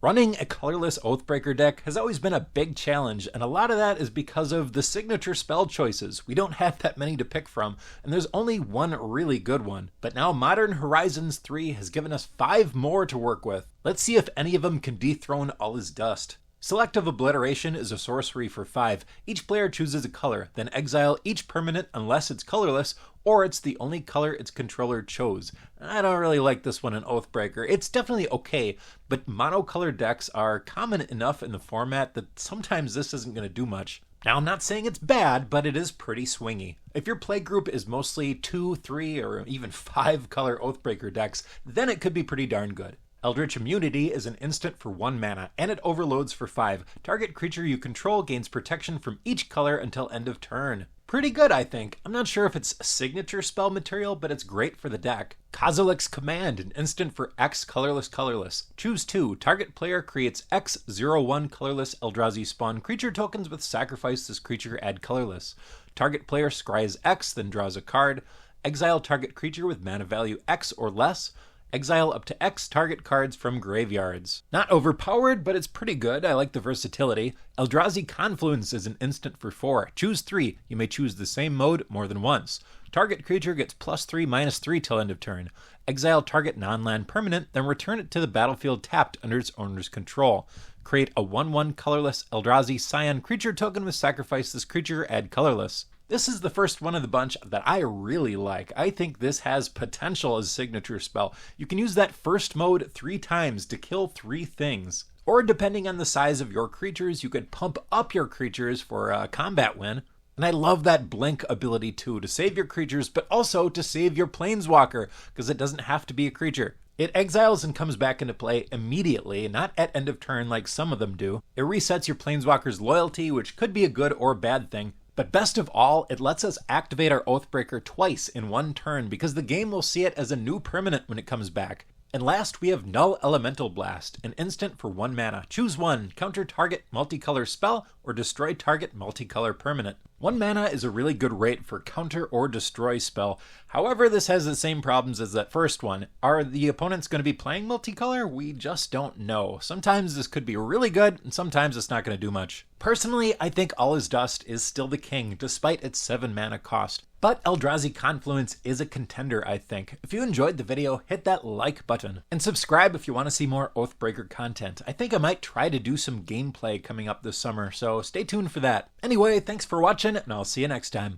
Running a colorless Oathbreaker deck has always been a big challenge, and a lot of that is because of the signature spell choices. We don't have that many to pick from, and there's only one really good one. But now Modern Horizions 3 has given us 5 more to work with. Let's see if any of them can dethrone all his dust. Selective Obliteration is a sorcery for 5. Each player chooses a color, then exile each permanent unless it's colorless, or it's the only color its controller chose. I don't really like this one in Oathbreaker. It's definitely okay, but monocolor decks are common enough in the format that sometimes this isn't going to do much. Now, I'm not saying it's bad, but it is pretty swingy. If your playgroup is mostly 2, 3, or even 5 color Oathbreaker decks, then it could be pretty darn good. Eldritch Immunity is an instant for 1 mana, and it overloads for 5. Target creature you control gains protection from each color until end of turn. Pretty good, I think. I'm not sure if it's a signature spell material, but it's great for the deck. Kozilek's Command, an instant for X colorless. Choose 2. Target player creates X01 colorless Eldrazi spawn creature tokens with sacrifice this creature, add colorless. Target player scries X, then draws a card. Exile target creature with mana value X or less. Exile up to X target cards from graveyards. Not overpowered, but it's pretty good. I like the versatility. Eldrazi Confluence is an instant for 4. Choose 3. You may choose the same mode more than once. Target creature gets +3/-3 till end of turn. Exile target non-land permanent, then return it to the battlefield tapped under its owner's control. Create a 1/1 colorless Eldrazi Scion creature token with sacrifice this creature, add colorless. This is the first one of the bunch that I really like. I think this has potential as a signature spell. You can use that first mode 3 times to kill 3 things. Or depending on the size of your creatures, you could pump up your creatures for a combat win. And I love that blink ability too, to save your creatures, but also to save your planeswalker, because it doesn't have to be a creature. It exiles and comes back into play immediately, not at end of turn like some of them do. It resets your planeswalker's loyalty, which could be a good or bad thing. But best of all, it lets us activate our Oathbreaker twice in one turn because the game will see it as a new permanent when it comes back. And last, we have Null Elemental Blast, an instant for 1 mana. Choose 1, counter target multicolor spell, or destroy target multicolor permanent. 1 mana is a really good rate for counter or destroy spell. However, this has the same problems as that first one. Are the opponents going to be playing multicolor? We just don't know. Sometimes this could be really good, and sometimes it's not going to do much. Personally, I think All Is Dust is still the king, despite its 7 mana cost. But Eldrazi Confluence is a contender, I think. If you enjoyed the video, hit that like button. And subscribe if you want to see more Oathbreaker content. I think I might try to do some gameplay coming up this summer, so stay tuned for that. Anyway, thanks for watching, and I'll see you next time.